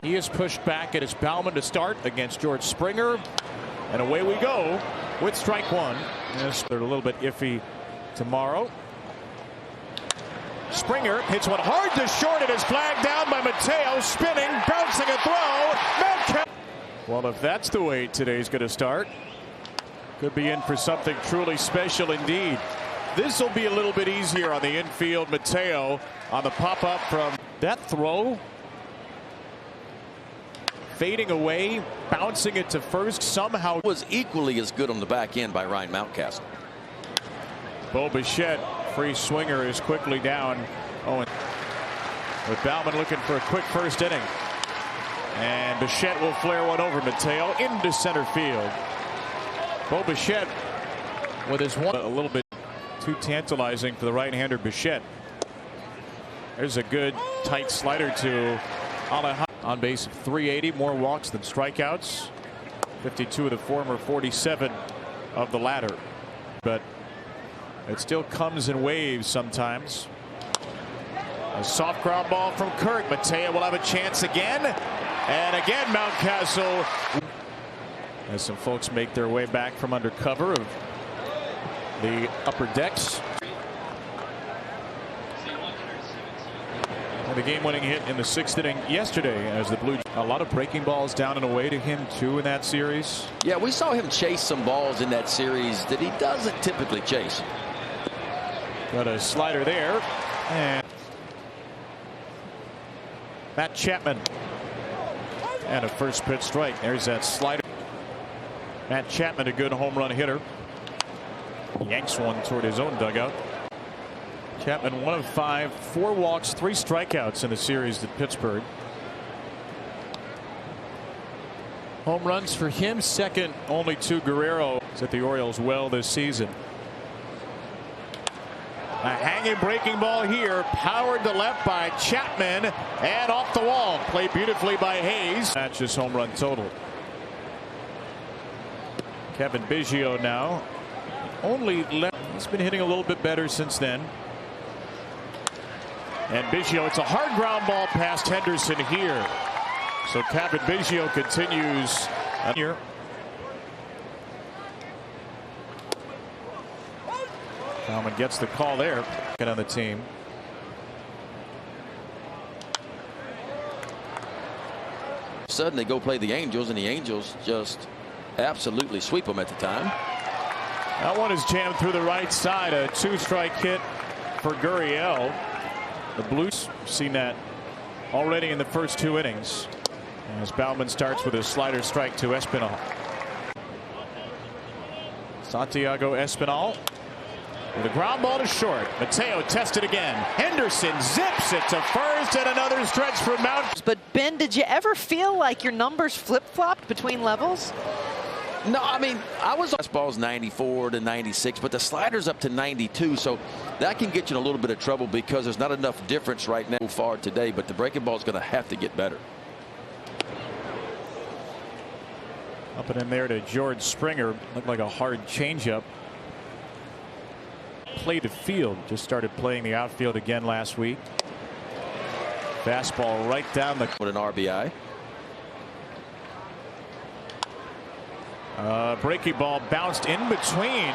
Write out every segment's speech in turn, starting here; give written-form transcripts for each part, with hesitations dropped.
He is pushed back. It is Baumann to start against George Springer. And away we go with strike one. Yes, they're a little bit iffy tomorrow. Springer hits one hard to short. It is flagged down by Mateo. Spinning, bouncing a throw. Well, if that's the way today's going to start, could be in for something truly special indeed. This will be a little bit easier on the infield. Mateo on the pop-up from that throw. Fading away, bouncing it to first. Somehow was equally as good on the back end by Ryan Mountcastle. Bo Bichette, free swinger, is quickly down. Oh, with Baumann looking for a quick first inning. And Bichette will flare one over Mateo into center field. Bo Bichette with his one a little bit too tantalizing for the right-hander Bichette. There's a good tight slider to Alejandro. On base of 380, more walks than strikeouts. 52 of the former, 47 of the latter. But it still comes in waves sometimes. A soft ground ball from Kirk. Mateo will have a chance again. And again, Mountcastle. As some folks make their way back from under cover of the upper decks. The game-winning hit in the 6th inning yesterday as the Blue. A lot of breaking balls down and away to him too in that series. Yeah, we saw him chase some balls in that series that he doesn't typically chase. Got a slider there, and Matt Chapman, and a first pitch strike. There's that slider. Matt Chapman, a good home run hitter, yanks one toward his own dugout. Chapman 1 of 5, 4 walks, 3 strikeouts in the series at Pittsburgh. Home runs for him, second only to Guerrero. Is at the Orioles well this season. A hanging breaking ball here, powered to left by Chapman, and off the wall. Played beautifully by Hayes. Matches home run total. Kevin Biggio now only left. He's been hitting a little bit better since then. And Biggio, it's a hard ground ball past Henderson here. So Kevin Biggio continues here. Baumann gets the call there. Get on the team. Suddenly they go play the Angels, and the Angels just absolutely sweep them at the time. That one is jammed through the right side. A 2-strike hit for Gurriel. The Blues seen that already in the first 2 innings. As Baumann starts with a slider strike to Espinal. Santiago Espinal with a ground ball to short. Mateo tested again. Henderson zips it to first, and another stretch from Mount. But Ben, did you ever feel like your numbers flip-flopped between levels? No, I mean, I was on fastballs 94 to 96, but the slider's up to 92, so that can get you in a little bit of trouble because there's not enough difference right now far today, but the breaking ball is going to have to get better. Up and in there to George Springer. Looked like a hard changeup. Play to field. Just started playing the outfield again last week. Fastball right down the. With an RBI. Breaking ball bounced in between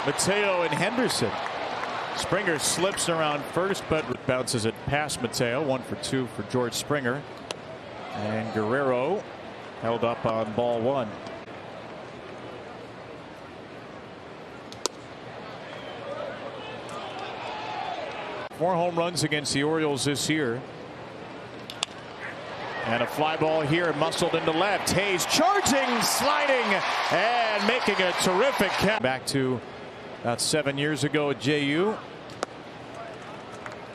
Mateo and Henderson. Springer slips around first, but bounces it past Mateo. 1 for 2 for George Springer. And Guerrero held up on ball 1. Four home runs against the Orioles this year. And a fly ball here, muscled into left. Hayes charging, sliding, and making a terrific catch. Back to about 7 years ago at JU.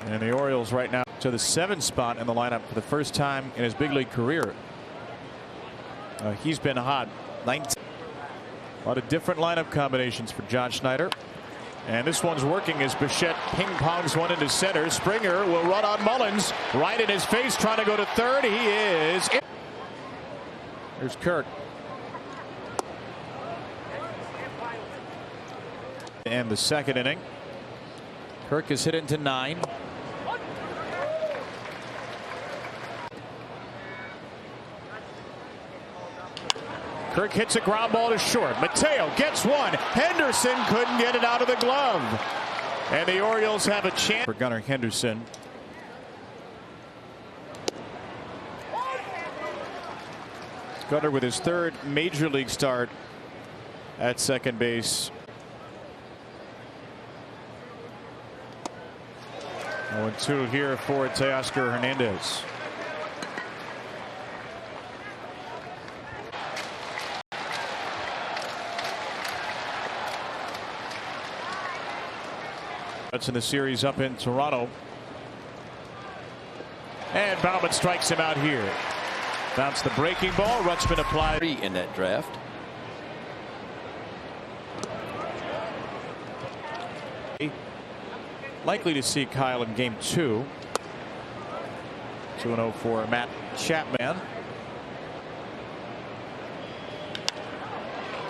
And the Orioles right now to the 7th spot in the lineup for the first time in his big league career. He's been hot. 19. A lot of different lineup combinations for John Schneider. And this one's working as Bichette ping-pongs one into center. Springer will run on Mullins. Right in his face, trying to go to third. He is. There's Kirk. And the 2nd inning. Kirk is hit into 9. Kirk hits a ground ball to short. Mateo gets one. Henderson couldn't get it out of the glove. And the Orioles have a chance for Gunnar Henderson. Gunnar with his third major league start at second base. 0-2 here for Teoscar Hernandez. That's in the series up in Toronto. And Baumann strikes him out here. Bounce the breaking ball. Rutschman applied in that draft. Likely to see Kyle in game 2. 2-0 for Matt Chapman.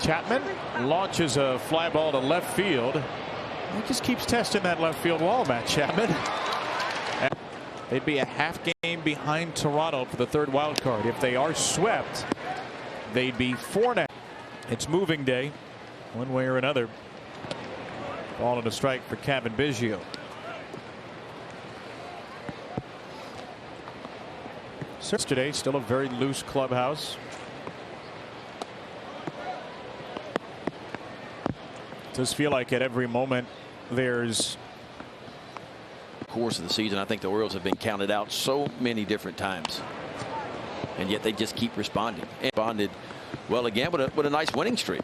Chapman launches a fly ball to left field. He just keeps testing that left field wall, Matt Chapman. And they'd be a half game behind Toronto for the third wild card. If they are swept, they'd be 4 now. It's moving day, one way or another. Ball and a strike for Cavan Biggio. Today, still a very loose clubhouse. It does feel like at every moment there's course of the season. I think the Orioles have been counted out so many different times, and yet they just keep responding. And responded well again with a nice winning streak.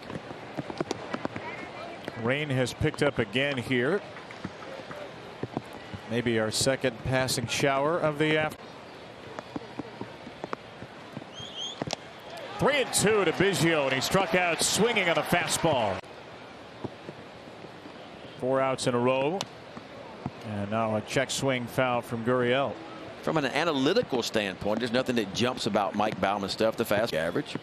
Rain has picked up again here. Maybe our second passing shower of the afternoon. 3-2 to Biggio, and he struck out swinging on a fastball. 4 outs in a row. And now a check swing foul from Gurriel. From an analytical standpoint, there's nothing that jumps about Mike Baumann stuff. The fast average.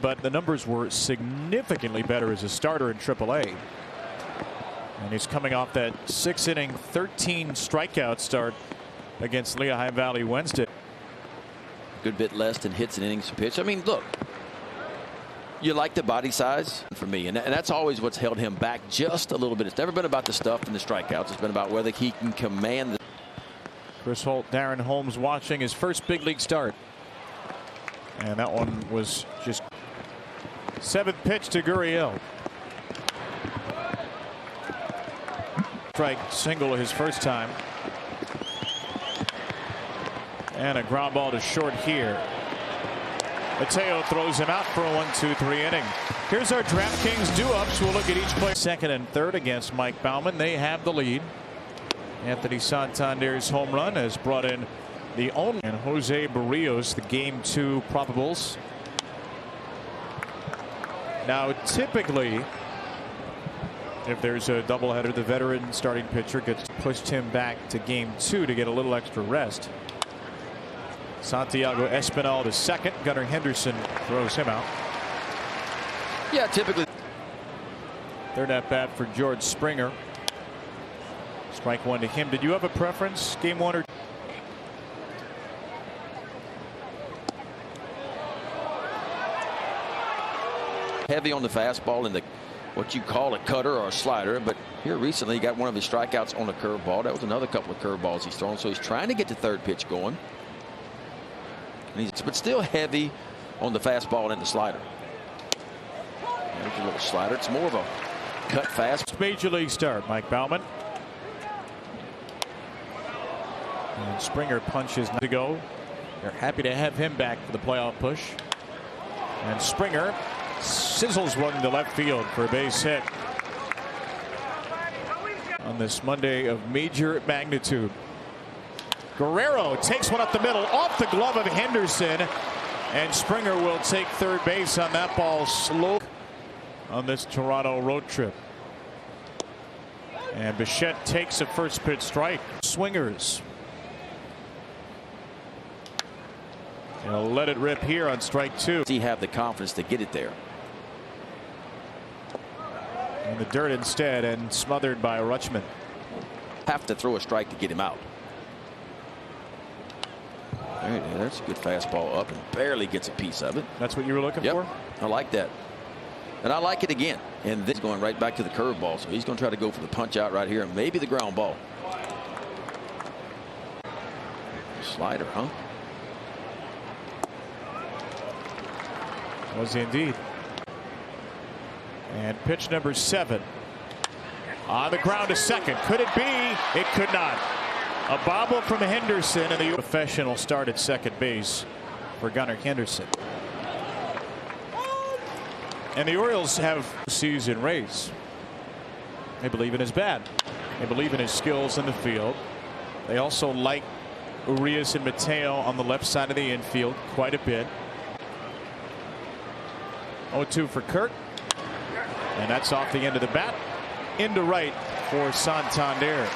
But the numbers were significantly better as a starter in AAA. And he's coming off that 6-inning, 13 strikeout start against Lehigh Valley Wednesday. Good bit less than hits and innings pitched. I mean, look, you like the body size for me, and that's always what's held him back just a little bit. It's never been about the stuff and the strikeouts. It's been about whether he can command the. Chris Holt, Darren Holmes watching his first big league start. And that one was just 7th pitch to Gurriel. Strike single his first time. And a ground ball to short here. Mateo throws him out for a 1-2-3 inning. Here's our DraftKings do-ups. We'll look at each player. Second and third against Mike Baumann. They have the lead. Anthony Santander's home run has brought in the only, and Jose Barrios, the game 2 probables. Now, typically, if there's a doubleheader, the veteran starting pitcher gets pushed him back to game 2 to get a little extra rest. Santiago Espinal to second. Gunnar Henderson throws him out. Yeah, typically. Third at bat for George Springer. Strike 1 to him. Did you have a preference, game 1 or? Heavy on the fastball and the what you call a cutter or a slider, but here recently he got one of his strikeouts on a curveball. That was another couple of curveballs he's thrown, so he's trying to get the third pitch going. But still heavy on the fastball and the slider. There's a little slider. It's more of a cut fast. Major league start, Mike Baumann. And Springer punches to go. They're happy to have him back for the playoff push. And Springer sizzles one to left field for a base hit on this Monday of major magnitude. Guerrero takes one up the middle off the glove of Henderson, and Springer will take third base on that ball slow on this Toronto road trip. And Bichette takes a first pitch strike. Swingers. He'll let it rip here on strike 2. Does he have the confidence to get it there? In the dirt instead, and smothered by Rutschman. Have to throw a strike to get him out. There it is. That's a good fastball up and barely gets a piece of it. That's what you were looking for? I like that. And I like it again. And this is going right back to the curveball. So he's going to try to go for the punch out right here and maybe the ground ball. Slider, huh? Was indeed. And pitch number 7. On the ground to second. Could it be? It could not. A bobble from Henderson, and the professional start at second base for Gunnar Henderson. And the Orioles have a season race. They believe in his bat. They believe in his skills in the field. They also like Urias and Mateo on the left side of the infield quite a bit. 0-2 for Kirk. And that's off the end of the bat. Into right for Santander.